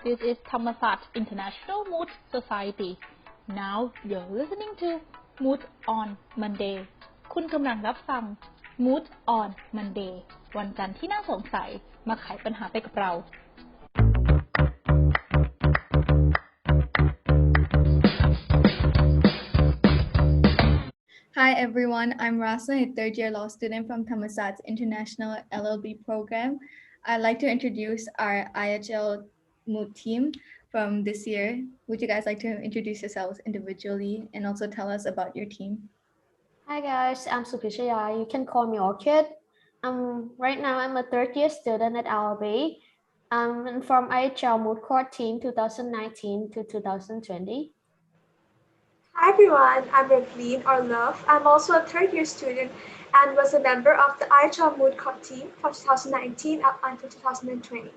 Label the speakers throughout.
Speaker 1: This is Thammasat International Moot Society. Now you're listening to Moot on Monday. คุณกำลังรับฟัง Moot on Monday วันจันทร์ที่น่าสงสัยมาไขปัญหาไปกับเรา
Speaker 2: Hi everyone, I'm Ravleen, a third-year law student from Thammasat's International LL.B program. I'd like to introduce our IHL Moot Team from this year. Would you guys like to introduce yourselves individually and also tell us about your team?
Speaker 3: Hi guys, I'm Supishaya. You can call me Orchid. Right now I'm a third-year student at LL.B. I'm from IHL Moot Court Team 2019 to 2020.
Speaker 4: Hi everyone, I'm Ravleen or Love. I'm also a third-year student and was a member of the IHL Moot Court Team from 2019 up until 2020.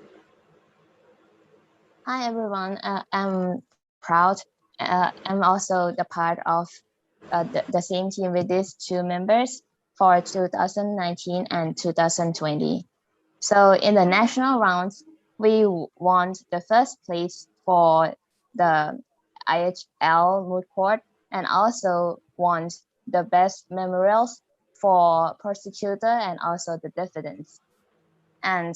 Speaker 5: Hi everyone, I'm proud. I'm also the part of the same team with these two members for 2019 and 2020. So in the national rounds, we won the first place for the IHL Moot Court and also won the best memorials for prosecutor and also the defendants. And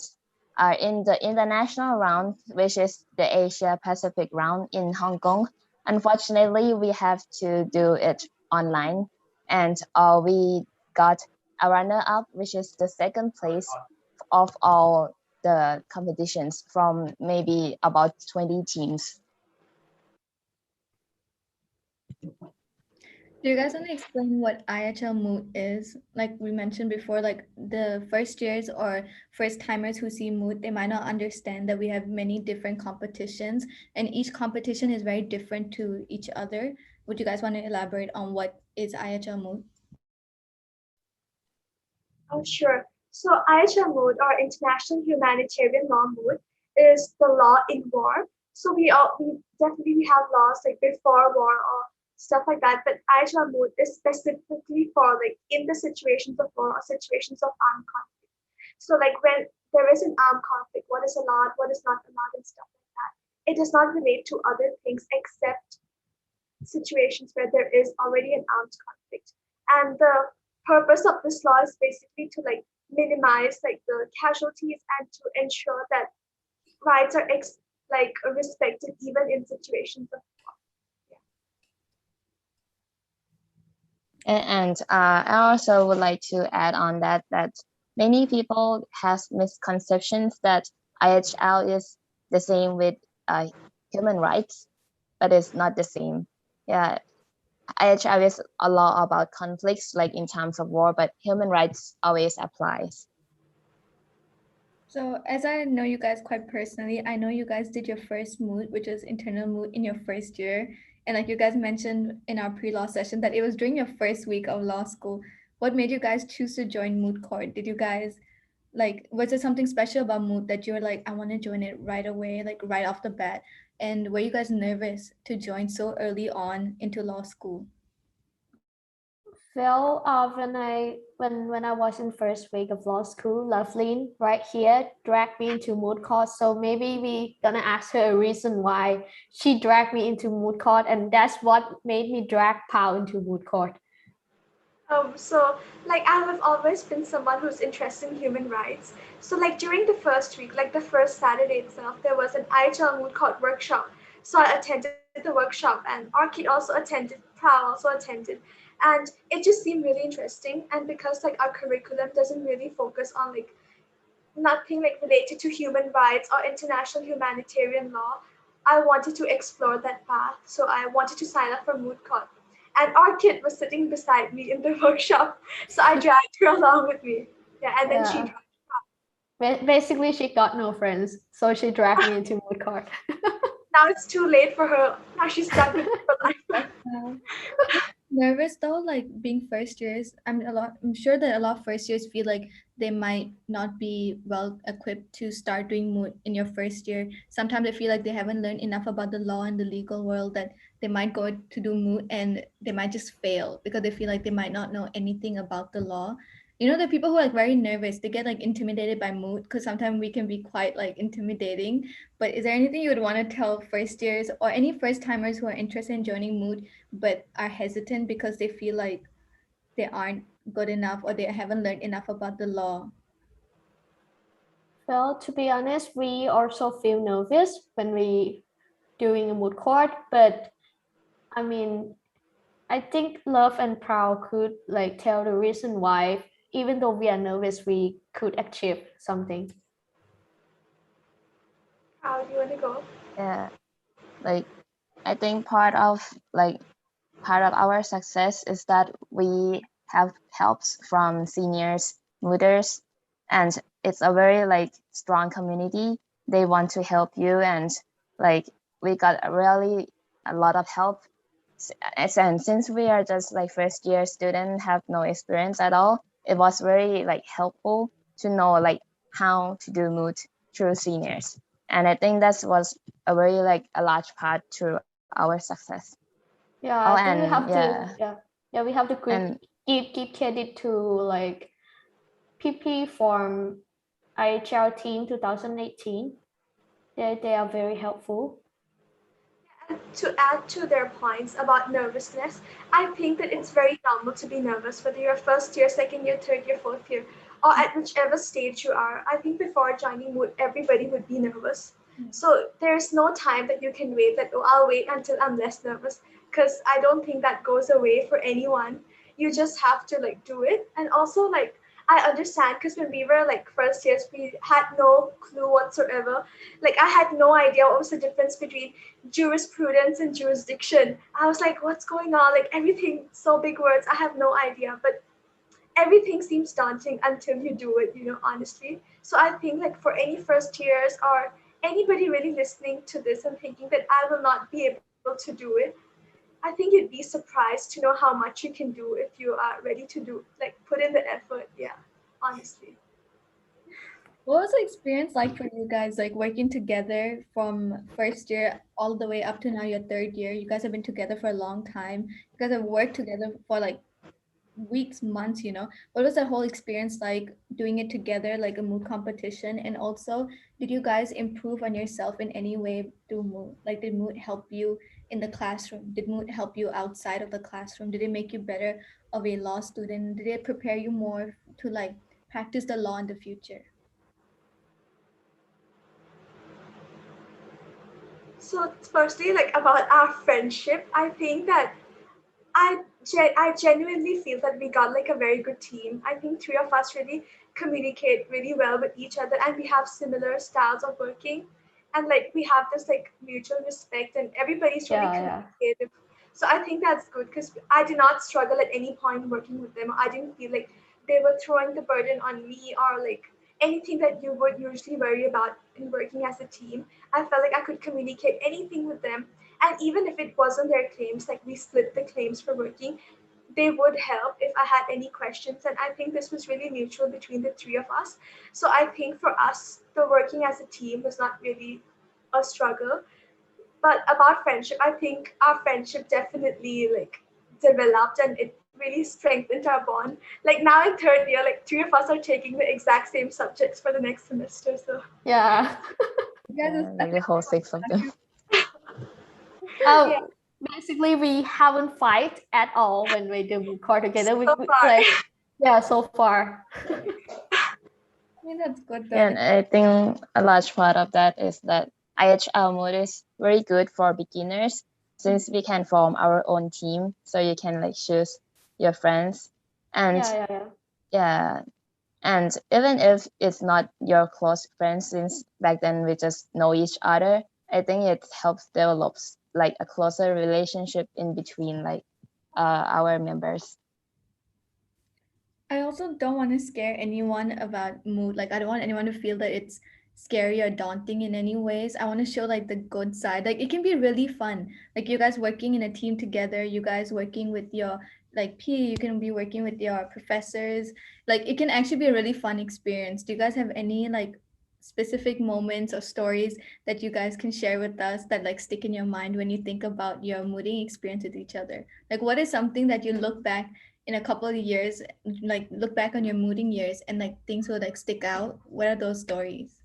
Speaker 5: in the international round, which is the Asia Pacific round in Hong Kong, unfortunately, we have to do it online. And we got a runner-up, which is the second place of all the competitions from maybe about 20 teams.
Speaker 2: Do you guys want to explain what IHL Moot is? Like we mentioned before, like the first years or first timers who see Moot, they might not understand that we have many different competitions and each competition is very different to each other. Would you guys want to elaborate on what is IHL Moot?
Speaker 4: Oh, sure. So IHL Moot or International Humanitarian Law Moot is the law in war. So we definitely have laws like before war or stuff like that, but IHL Moot is specifically for like in the situations of war or situations of armed conflict. So like when there is an armed conflict, what is allowed, what is not allowed and stuff like that. It does not relate to other things except situations where there is already an armed conflict. And the purpose of this law is basically to like minimize like the casualties and to ensure that rights are respected even in situations of war.
Speaker 5: And I also would like to add on that many people have misconceptions that IHL is the same with human rights, but it's not the same. Yeah, IHL is a law about conflicts, like in times of war, but human rights always applies.
Speaker 2: So as I know you guys quite personally, I know you guys did your first moot, which is internal moot in your first year. And like you guys mentioned in our pre-law session that it was during your first week of law school. What made you guys choose to join moot court? Did you guys was there something special about moot that you were like, I want to join it right away, like right off the bat? And were you guys nervous to join so early on into law school?
Speaker 3: Well, when I was in first week of law school, Ravleen right here dragged me into moot court. So maybe we gonna ask her a reason why she dragged me into moot court, and that's what made me drag Pao into moot court.
Speaker 4: So like I have always been someone who's interested in human rights. So like during the first week, like the first Saturday itself, there was an IHL Moot Court workshop. So I attended the workshop and Orchid also attended, Pao also attended. And it just seemed really interesting. And because like our curriculum doesn't really focus on like nothing like related to human rights or international humanitarian law, I wanted to explore that path. So I wanted to sign up for Moot Court. And Orchid was sitting beside me in the workshop. So I dragged her along with me. Yeah, and then she dragged
Speaker 3: Basically, she got no friends. So she dragged me into Moot Court.
Speaker 4: Now it's too late for her. Now she's stuck with me for life.
Speaker 2: Nervous though, like being first years. I'm sure that a lot of first years feel like they might not be well equipped to start doing moot in your first year. Sometimes they feel like they haven't learned enough about the law and the legal world that they might go to do moot and they might just fail because they feel like they might not know anything about the law. You know, the people who are like very nervous, they get like intimidated by moot because sometimes we can be quite like intimidating. But is there anything you would want to tell first years or any first timers who are interested in joining moot but are hesitant because they feel like they aren't good enough or they haven't learned enough about the law?
Speaker 3: Well, to be honest, we also feel nervous when we doing a moot court, but I mean, I think Love and Proud could like tell the reason why, even though we are nervous, we could achieve something.
Speaker 4: How do you want to go?
Speaker 5: Yeah, like I think part of our success is that we have helps from seniors, mooters, and it's a very like strong community. They want to help you, and like we got really a lot of help. And since we are just like first year student, have no experience at all, it was very like helpful to know like how to do moot through seniors. And I think that was a very like a large part to our success.
Speaker 3: Yeah,
Speaker 5: Oh,
Speaker 3: I think we
Speaker 5: and
Speaker 3: have
Speaker 5: yeah,
Speaker 3: to we have to
Speaker 5: and
Speaker 3: give credit to like PP from IHL Team 2018. They are very helpful.
Speaker 4: And to add to their points about nervousness, I think that it's very normal to be nervous, whether you're first year, second year, third year, fourth year, or at whichever stage you are. I think before joining Moot, everybody would be nervous. So there's no time that you can wait that, oh, I'll wait until I'm less nervous, because I don't think that goes away for anyone. You just have to like do it. And also like I understand because when we were like first years, we had no clue whatsoever. Like I had no idea what was the difference between jurisprudence and jurisdiction. I was like, what's going on? Like everything, so big words. I have no idea. But everything seems daunting until you do it, honestly. So I think like for any first years or anybody really listening to this and thinking that I will not be able to do it, I think you'd be surprised to know how much you can do if you are ready to do, like put in the effort. Yeah, honestly.
Speaker 2: What was the experience like for you guys, like working together from first year all the way up to now your third year? You guys have been together for a long time. You guys have worked together for like weeks, months, you know. What was that whole experience like doing it together, like a moot competition? And also, did you guys improve on yourself in any way through moot? Like, did moot help you in the classroom? Did moot help you outside of the classroom? Did it make you better of a law student? Did it prepare you more to like practice the law in the future?
Speaker 4: So firstly, like about our friendship, I think that I genuinely feel that we got like a very good team. I think three of us really communicate really well with each other, and we have similar styles of working, and like we have this like mutual respect, and everybody's really
Speaker 3: Yeah.
Speaker 4: communicative. So I think that's good because I did not struggle at any point working with them. I didn't feel like they were throwing the burden on me or like anything that you would usually worry about in working as a team. I felt like I could communicate anything with them, and even if it wasn't their claims, like we split the claims for working, they would help if I had any questions. And I think this was really mutual between the three of us. So I think for us, the working as a team was not really a struggle. But about friendship, I think our friendship definitely like developed and it really strengthened our bond. Like now in third year, like three of us are taking the exact same subjects for the next semester. So
Speaker 3: Yeah.
Speaker 2: You guys are
Speaker 5: like the whole six of them.
Speaker 4: yeah,
Speaker 3: Basically, we haven't fight at all when we do moot court together.
Speaker 4: so far.
Speaker 3: Like, yeah, so far.
Speaker 2: I mean, that's good though.
Speaker 5: And I think a large part of that is that IHL Moot is very good for beginners since we can form our own team. So you can like choose your friends. And
Speaker 3: Yeah.
Speaker 5: yeah, and even if it's not your close friends, since back then we just know each other, I think it helps develop like a closer relationship in between like our members.
Speaker 2: I also don't want to scare anyone about mood. Like, I don't want anyone to feel that it's scary or daunting in any ways. I want to show like the good side. Like, it can be really fun. Like, you guys working in a team together, you guys working with your like P, you can be working with your professors. Like, it can actually be a really fun experience. Do you guys have any like specific moments or stories that you guys can share with us that like stick in your mind when you think about your mooding experience with each other? Like, what is something that you look back in a couple of years, like look back on your mooting years and like things will like stick out? What are those stories?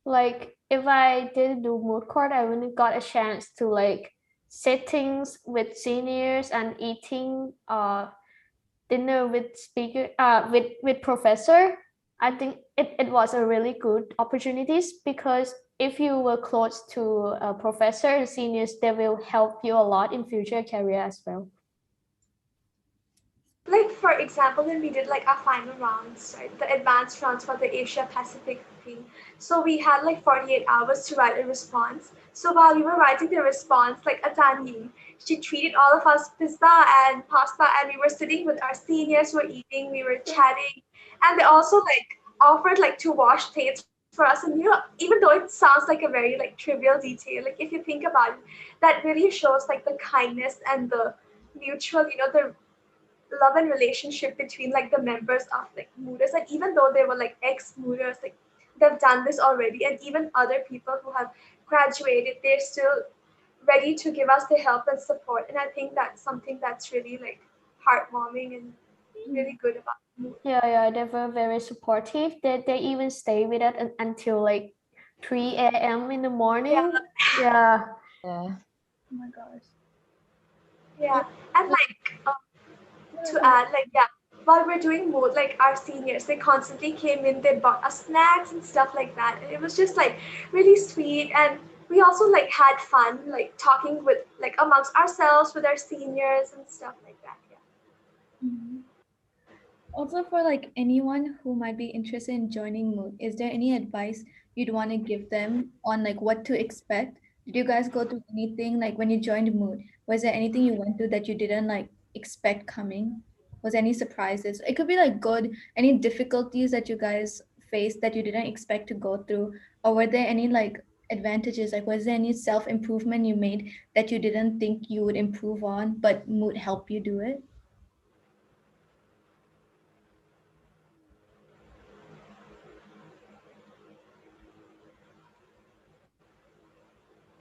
Speaker 3: Like if I didn't do moot court, I wouldn't got a chance to like sittings with seniors and eating dinner with speaker with professor. I think it was a really good opportunities because if you were close to a professor and seniors, they will help you a lot in future career as well.
Speaker 4: Like for example, when we did like our final rounds, right, the advanced rounds for the Asia Pacific thing. So we had like 48 hours to write a response. So while we were writing the response, like Atani, she treated all of us pizza and pasta, and we were sitting with our seniors, were eating, we were chatting, and they also like offered like to wash plates for us. And even though it sounds like a very like trivial detail, like if you think about it, that really shows like the kindness and the mutual, the love and relationship between like the members of like mooters, and even though they were like ex-mooters, like they've done this already, and even other people who have graduated, they're still ready to give us the help and support. And I think that's something that's really like heartwarming and really good about moot.
Speaker 3: Yeah, they were very supportive. They even stay with us until like 3 a.m. in the morning. Yeah.
Speaker 5: Yeah.
Speaker 2: Oh my gosh.
Speaker 4: Yeah, and like to add, like, yeah, while we're doing moot, like our seniors, they constantly came in, they bought us snacks and stuff like that, and it was just like really sweet. And we also like had fun, like talking with like amongst ourselves with our seniors and stuff like that. Yeah.
Speaker 2: Mhm. Also, for like anyone who might be interested in joining Moot, is there any advice you'd want to give them on like what to expect? Did you guys go through anything like when you joined Moot? Was there anything you went through that you didn't like expect coming? Was there any surprises? It could be like good, any difficulties that you guys faced that you didn't expect to go through, or were there any like advantages? Like, was there any self-improvement you made that you didn't think you would improve on, but Moot helped you do it?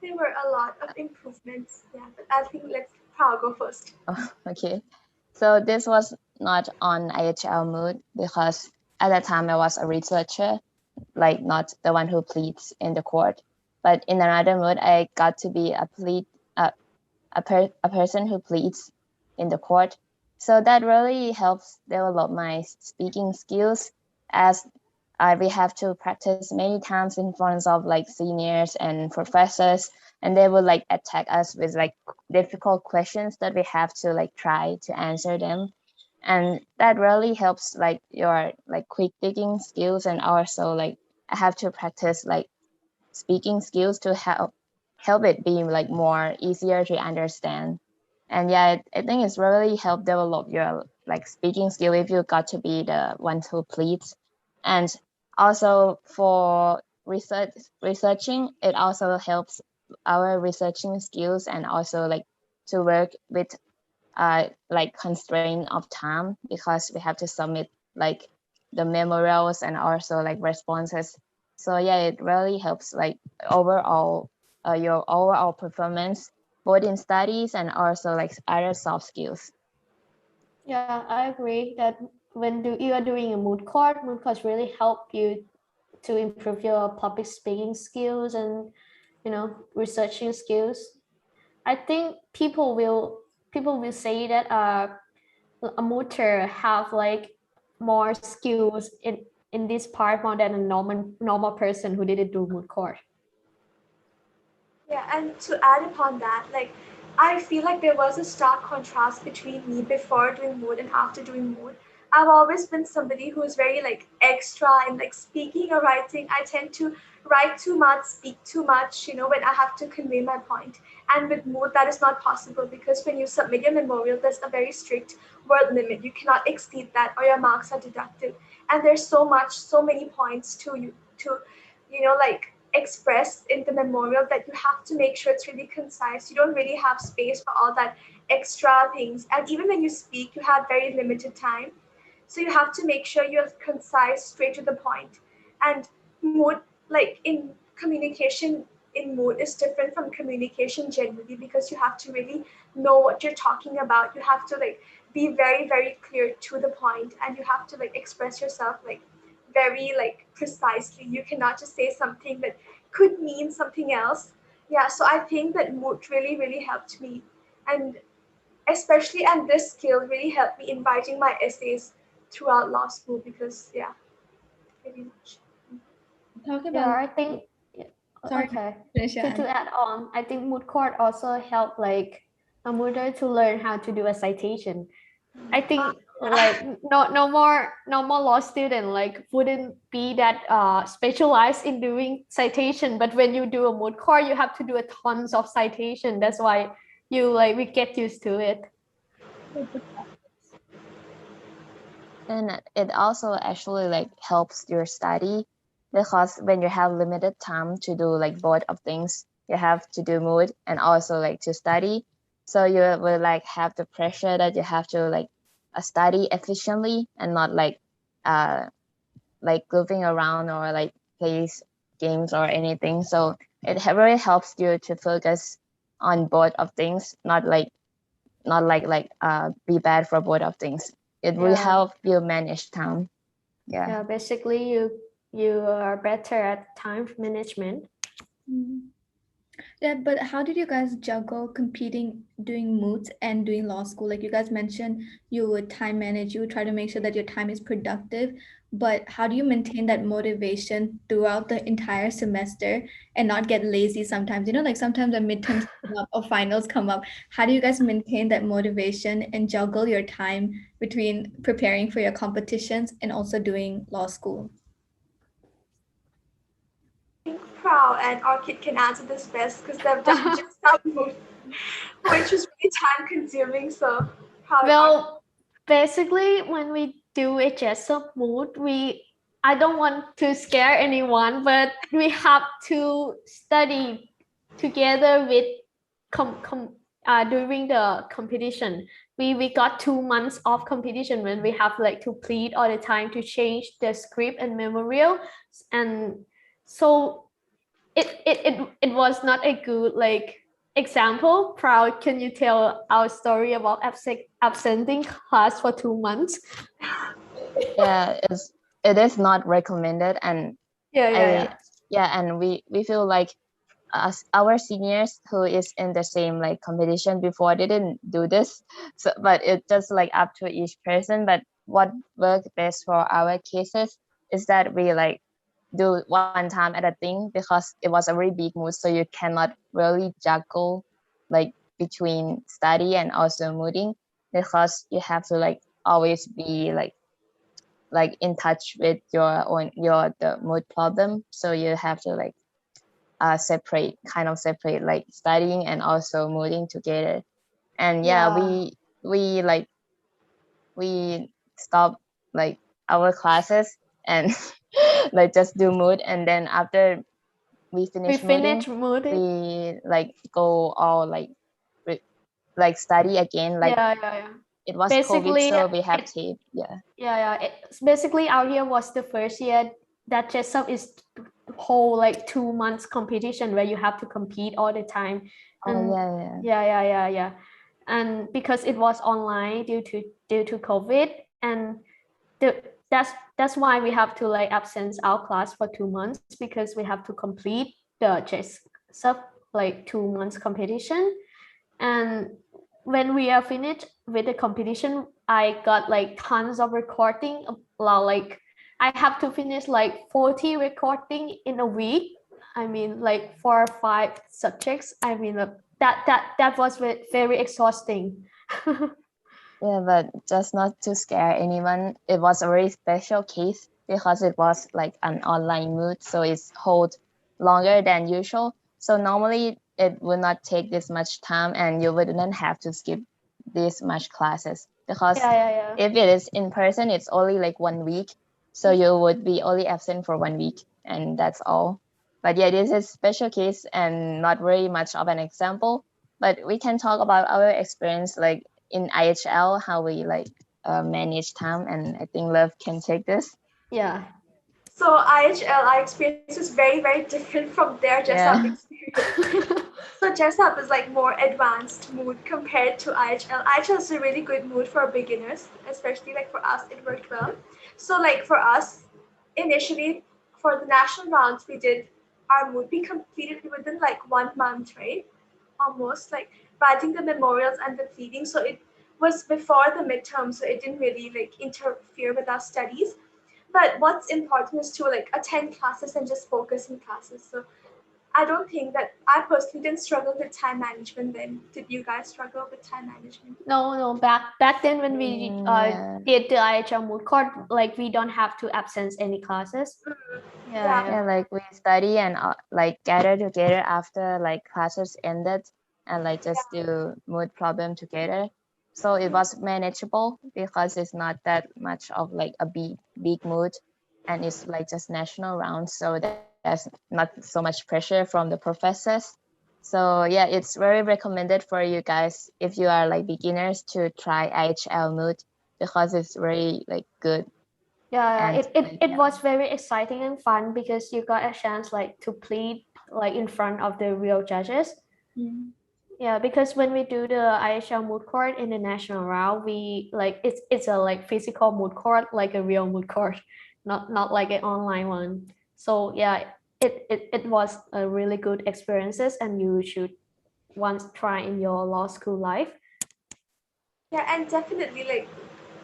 Speaker 4: There were a lot of improvements. Yeah, but I think let's Prao go first.
Speaker 5: Oh, okay. So this was not on IHL Moot because at that time I was a researcher, like not the one who pleads in the court. But in another mood, I got to be a person who pleads in the court. So that really helps develop my speaking skills, as we have to practice many times in front of like seniors and professors, and they will like attack us with like difficult questions that we have to like try to answer them. And that really helps like your like quick thinking skills, and also like I have to practice like speaking skills to help it be like more easier to understand. And yeah, I think it's really helped develop your like speaking skill if you got to be the one who pleads. And also for researching, it also helps our researching skills, and also like to work with like constraint of time, because we have to submit like the memorials and also like responses. So yeah, it really helps like overall your overall performance, both in studies and also like other soft skills.
Speaker 3: Yeah, I agree that when you are doing a moot courts really help you to improve your public speaking skills and researching skills. I think people will say that a mooter have like more skills in this part more than a normal person who didn't do moot court.
Speaker 4: Yeah, and to add upon that, like I feel like there was a stark contrast between me before doing mood and after doing mood. I've always been somebody who's very like extra in like speaking or writing. I tend to write too much, speak too much, when I have to convey my point. And with mood, that is not possible because when you submit your memorial, there's a very strict word limit. You cannot exceed that or your marks are deducted. And there's so many points to like expressed in the memorial that you have to make sure it's really concise. You don't really have space for all that extra things. And even when you speak, you have very limited time. So you have to make sure you're concise, straight to the point. And more like in communication in mood is different from communication generally, because you have to really know what you're talking about. You have to like be very, very clear to the point, and you have to like express yourself like very like precisely. You cannot just say something that could mean something else. Yeah, so I think that mood really, really helped me. And especially, and this skill really helped me in writing my essays throughout law school, because yeah, pretty much.
Speaker 2: Talk
Speaker 3: Yeah,
Speaker 2: about
Speaker 3: I think
Speaker 2: sorry,
Speaker 3: okay.
Speaker 2: finish your
Speaker 3: To
Speaker 2: answer.
Speaker 3: add on, I think moot court also help like a mooter to learn how to do a citation. I think like no more law student like wouldn't be that specialized in doing citation, but when you do a moot court, you have to do a tons of citation. That's why we get used to it.
Speaker 5: And it also actually like helps your study, because when you have limited time to do like both of things, you have to do mood and also like to study. So you will like have the pressure that you have to like study efficiently and not uh like goofing around or like play games or anything. So it really helps you to focus on both of things, not be bad for both of things. It will
Speaker 3: Yeah.
Speaker 5: help you manage time.
Speaker 3: Yeah, basically you are better at time management.
Speaker 2: Yeah, but how did you guys juggle competing, doing moots and doing law school? Like you guys mentioned, you would time manage, you would try to make sure that your time is productive. But how do you maintain that motivation throughout the entire semester and not get lazy sometimes? You know, like sometimes the midterms come up or finals come up. How do you guys maintain that motivation and juggle your time between preparing for your competitions and also doing law school?
Speaker 4: I think Prow and Orchid can answer this best, because they've done just that move, which is really time consuming. So Prow and Orchid.
Speaker 3: Well, basically, when we do a Jessup mood, I don't want to scare anyone, but we have to study together with during the competition. We got 2 months of competition when we have like to plead all the time to change the script and memorial, and so it was not a good like example. Proud, can you tell our story about absenting class for 2 months?
Speaker 5: Yeah, it is not recommended, and and we feel like our seniors who is in the same like competition before, they didn't do this. So but it's just like up to each person. But what worked best for our cases is that we like do one time at a thing, because it was a very big mood, so you cannot really juggle like between study and also mooding, because you have to like always be like in touch with the mood problem. So you have to like separate like studying and also mooding together. And we like we stop like our classes and like just do mood, and then after we finish mooding, we like go all like study again, like it was
Speaker 3: Basically,
Speaker 5: COVID, so we have tape.
Speaker 3: Basically our year was the first year that Jessup is whole like 2 months competition where you have to compete all the time. And and because it was online due to COVID, and that's why we have to like absence our class for 2 months, because we have to complete the Jessup like 2 months competition. And when we are finished with the competition, I got like tons of recording. Like I have to finish like 40 recording in a week. I mean, like 4 or 5 subjects. I mean, that was very exhausting.
Speaker 5: Yeah, but just not to scare anyone, it was a very special case because it was like an online mood, so it's hold longer than usual. So normally it would not take this much time, and you wouldn't have to skip this much classes, because if it is in person, it's only like 1 week, so you would be only absent for 1 week, and that's all. But yeah, this is special case and not very much of an example, but we can talk about our experience like in IHL, how we like manage time, and I think Love can take this.
Speaker 3: Yeah.
Speaker 4: So IHL, our experience is very, very different from their Jessup
Speaker 5: Yeah.
Speaker 4: experience. So Jessup is like more advanced mood compared to IHL. IHL is a really good mood for beginners, especially like for us, it worked well. So like for us, initially for the national rounds, we did our mood. We completed within like 1 month, right? Almost like writing the memorials and the pleading. So it was before the midterm, so it didn't really like interfere with our studies. But what's important is to like attend classes and just focus in classes. So I don't think that I personally didn't struggle with time management then. Did you guys struggle with time management?
Speaker 3: No. Back then when we
Speaker 5: Yeah.
Speaker 3: did the IHL Moot Court, like we don't have to absence any classes.
Speaker 4: Yeah.
Speaker 5: Yeah, like we study and like gather together after like classes ended and like just do mood problem together. So it was manageable because it's not that much of like a big mood and it's like just national round. So there's not so much pressure from the professors. So yeah, it's very recommended for you guys if you are like beginners to try IHL mood because it's very like good.
Speaker 3: Yeah,
Speaker 5: And
Speaker 3: it was very exciting and fun because you got a chance like to plead like in front of the real judges. Yeah, because when we do the IHL moot court in the national round, we like it's a like physical moot court, like a real moot court, not like an online one. So yeah, it was a really good experiences, and you should once try in your law school life.
Speaker 4: Yeah, and definitely like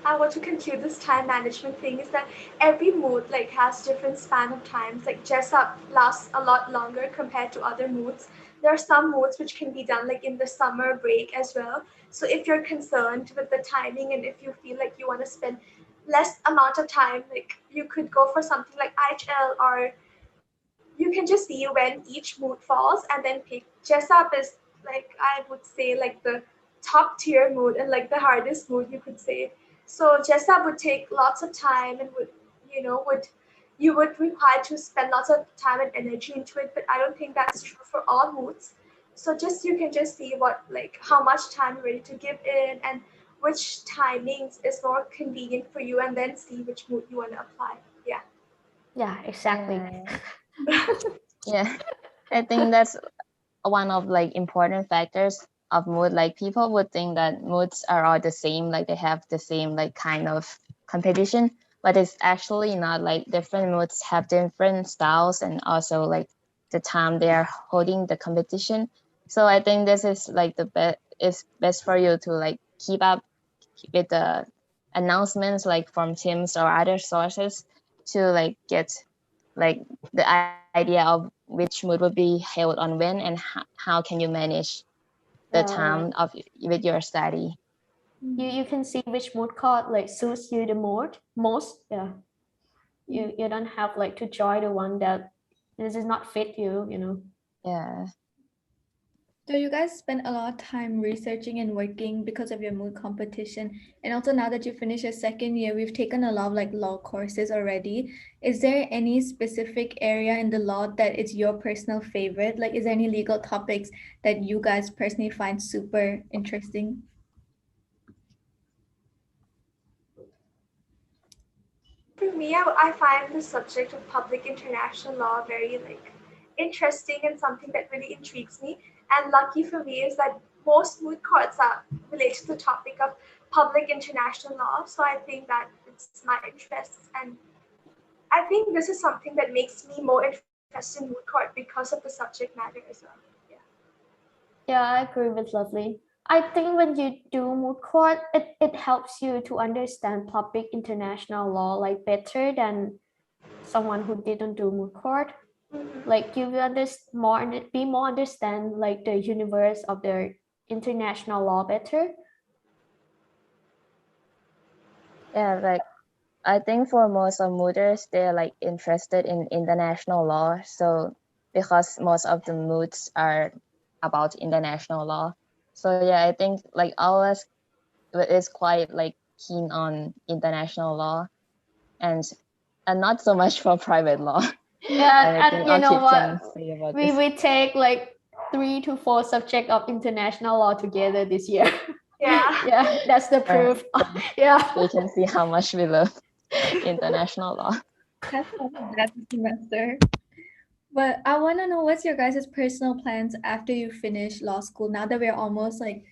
Speaker 4: I want to conclude this time management thing is that every mood like has different span of times. Like Jessup lasts a lot longer compared to other moods. There are some moods which can be done like in the summer break as well. So if you're concerned with the timing and if you feel like you want to spend less amount of time, like you could go for something like IHL or you can just see when each mood falls and then pick. Jessup is like I would say like the top tier mood and like the hardest mood you could say. So Jessup would take lots of time and would would you would require to spend lots of time and energy into it, but I don't think that's true for all moods. So just you can just see what like how much time you're ready to give in and which timings is more convenient for you and then see which mood you want to apply. Yeah.
Speaker 3: Yeah, exactly.
Speaker 5: Yeah, I think that's one of like important factors of mood. Like people would think that moods are all the same, like they have the same like kind of competition, but it's actually not. Like different moods have different styles and also like the time they are holding the competition. So I think this is like the best. It's best for you to like keep up with the announcements like from TIMS or other sources to like get like the idea of which mood will be held on when and how can you manage the time of with your study.
Speaker 3: You can see which mood card like suits you the most. Yeah. You don't have like to join the one that this is not fit you.
Speaker 5: Yeah.
Speaker 2: So you guys spend a lot of time researching and working because of your mood competition. And also now that you finish your second year, we've taken a lot of like law courses already. Is there any specific area in the law that is your personal favorite? Like, is there any legal topics that you guys personally find super interesting?
Speaker 4: For me, I find the subject of public international law very like interesting and something that really intrigues me. And lucky for me is that most moot courts are related to the topic of public international law. So I think that it's my interests, and I think this is something that makes me more interested in moot court because of the subject matter as well. Yeah.
Speaker 3: Yeah, I agree with Lovely. I think when you do moot court, it helps you to understand public international law like better than someone who didn't do moot court. Like you will be more understand like the universe of the international law better.
Speaker 5: Yeah, like I think for most of mooders they're like interested in international law, so because most of the moods are about international law. So yeah, I think like ours is quite like keen on international law and not so much for private law.
Speaker 3: Yeah,
Speaker 5: I think
Speaker 3: and you know
Speaker 5: Orchid can
Speaker 3: what?
Speaker 5: say about
Speaker 3: We
Speaker 5: this.
Speaker 3: we take like 3 to 4 subject of international law together this year.
Speaker 4: Yeah.
Speaker 3: Yeah, that's the proof. Yeah.
Speaker 5: You can see how much we love international law.
Speaker 2: Have fun with that this semester. But I want to know what's your guys' personal plans after you finish law school. Now that we're almost like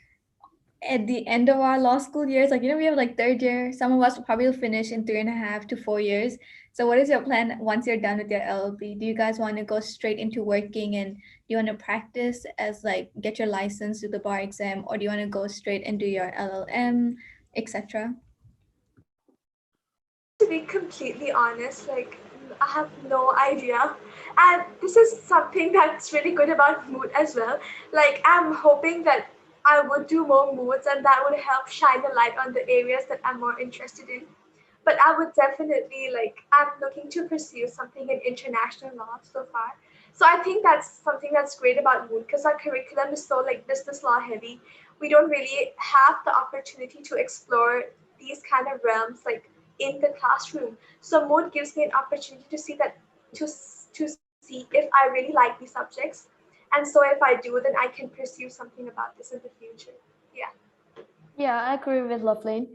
Speaker 2: at the end of our law school years, like we have like third year. Some of us will probably finish in 3.5 to 4 years. So what is your plan once you're done with your LLB? Do you guys want to go straight into working, and do you want to practice as like get your license, do the bar exam, or do you want to go straight and do your LLM, etc.?
Speaker 4: To be completely honest, like I have no idea. And this is something that's really good about mood as well. Like I'm hoping that I would do more moods and that would help shine a light on the areas that I'm more interested in. But I would definitely like I'm looking to pursue something in international law so far. So I think that's something that's great about mood because our curriculum is so like business law heavy. We don't really have the opportunity to explore these kind of realms like in the classroom. So mood gives me an opportunity to see that to see if I really like these subjects. And so if I do, then I can pursue something about this in the future. Yeah.
Speaker 3: Yeah, I agree with Loveline.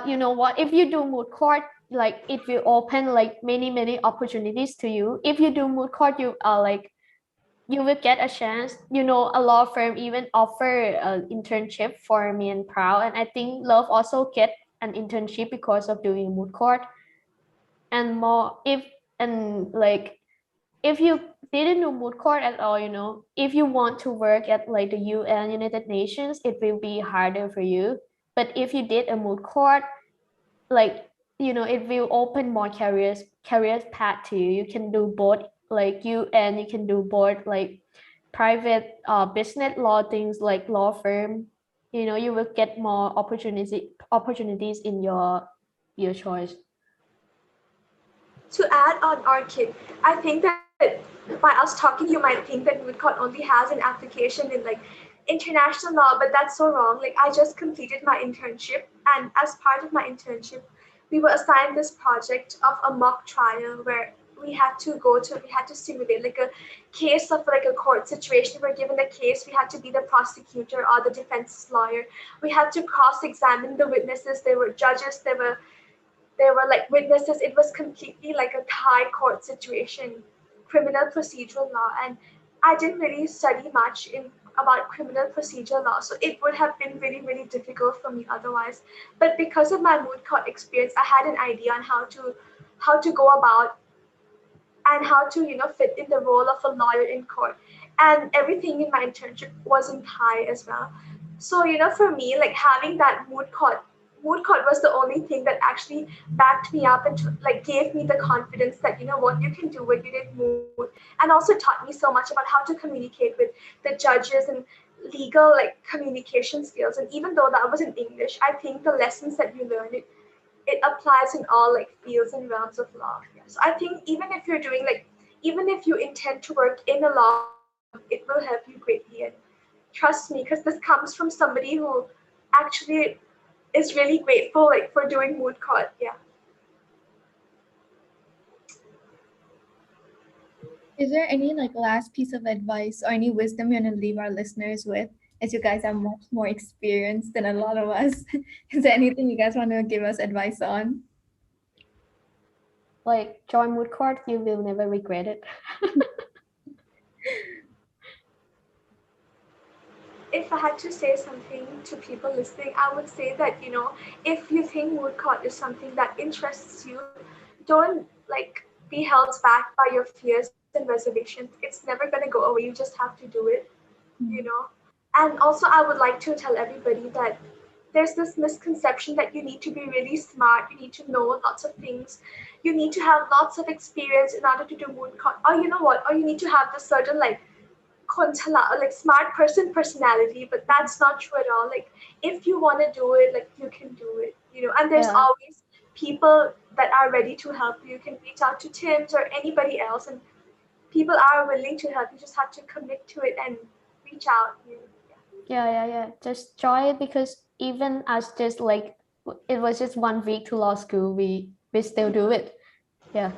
Speaker 3: You know what? If you do moot court, like it will open like many opportunities to you. If you do moot court, you are like you will get a chance. You know, a law firm even offer an internship for me and Proud, and I think Love also get an internship because of doing moot court. And more if and like if you didn't do moot court at all, you know, if you want to work at like the UN United Nations, it will be harder for you. But if you did a moot court, like you know, it will open more careers path to you. You can do both like UN, you can do both like private business law things like law firm. You know, you will get more opportunities in your choice.
Speaker 4: To add on Orchid, I think that by us talking, you might think that Woodcourt only has an application in like international law, but that's so wrong. Like I just completed my internship, and as part of my internship, we were assigned this project of a mock trial where we had to simulate like a case of like a court situation. We're given a case, we had to be the prosecutor or the defense lawyer. We had to cross-examine the witnesses. There were judges, there were like witnesses. It was completely like a Thai court situation, criminal procedural law, and I didn't really study much in about criminal procedure law, so it would have been really difficult for me otherwise. But because of my moot court experience, I had an idea on how to go about and how to fit in the role of a lawyer in court, and everything in my internship was in Thai as well. So for me, like having that moot court was the only thing that actually backed me up and like gave me the confidence that what you can do when you did moot, and also taught me so much about how to communicate with the judges and legal like communication skills. And even though that was in English, I think the lessons that you learn, it applies in all like fields and realms of law. Yeah. So I think even if you intend to work in a law firm, it will help you greatly. And trust me, because this comes from somebody who actually is really grateful like for doing moot court. Yeah.
Speaker 2: Is there any like last piece of advice or any wisdom you want to leave our listeners with? As you guys are much more experienced than a lot of us, is there anything you guys want to give us advice on?
Speaker 3: Like join moot court, you will never regret it.
Speaker 4: If I had to say something to people listening, I would say that, if you think moot court is something that interests you, don't like be held back by your fears and reservations. It's never going to go away. You just have to do it, you know. And also, I would like to tell everybody that there's this misconception that you need to be really smart, you need to know lots of things, you need to have lots of experience in order to do moot court, or you know what, or you need to have this certain like like smart person personality. But that's not true at all. Like if you want to do it, like you can do it, and there's
Speaker 3: Yeah.
Speaker 4: always people that are ready to help you. You can reach out to TIMS or anybody else, and people are willing to help. You just have to commit to it and reach out.
Speaker 3: Yeah. Just try it because even as just like it was just 1 week to law school, we still do it. Yeah.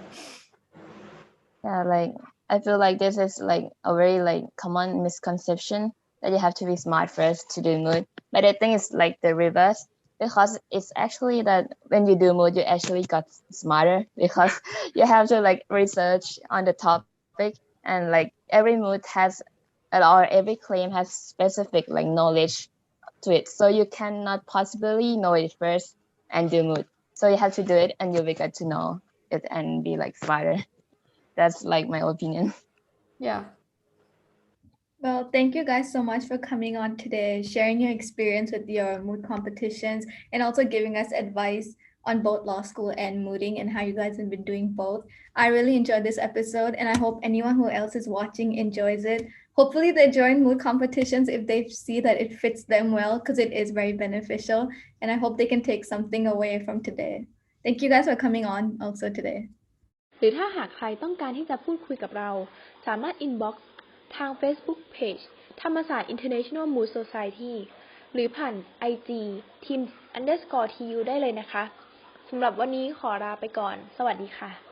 Speaker 5: Yeah, like I feel like this is like a very like common misconception that you have to be smart first to do mood. But I think it's like the reverse. because it's actually that when you do mood, you actually got smarter because you have to like research on the topic, and like every mood has or every claim has specific like knowledge to it, so you cannot possibly know it first and do mood. So you have to do it and you'll be good to know it and be like smarter. That's like my opinion.
Speaker 3: Yeah.
Speaker 2: Well, thank you guys so much for coming on today, sharing your experience with your mood competitions, and also giving us advice on both law school and mooting and how you guys have been doing both. I really enjoyed this episode, and I hope anyone who else is watching enjoys it. Hopefully, they join mood competitions if they see that it fits them well, because it is very beneficial. And I hope they can take something away from today. Thank you guys for coming on also today.
Speaker 1: หรือถ้าหากใครต้องการที่จะพูดคุยกับเราสามารถ inbox ทาง Facebook Page ธรรมศาสตร์ International Moot Society หรือผ่าน IG TIMS_TU ได้เลยนะคะสำหรับวันนี้ขอลาไปก่อนสวัสดีค่ะ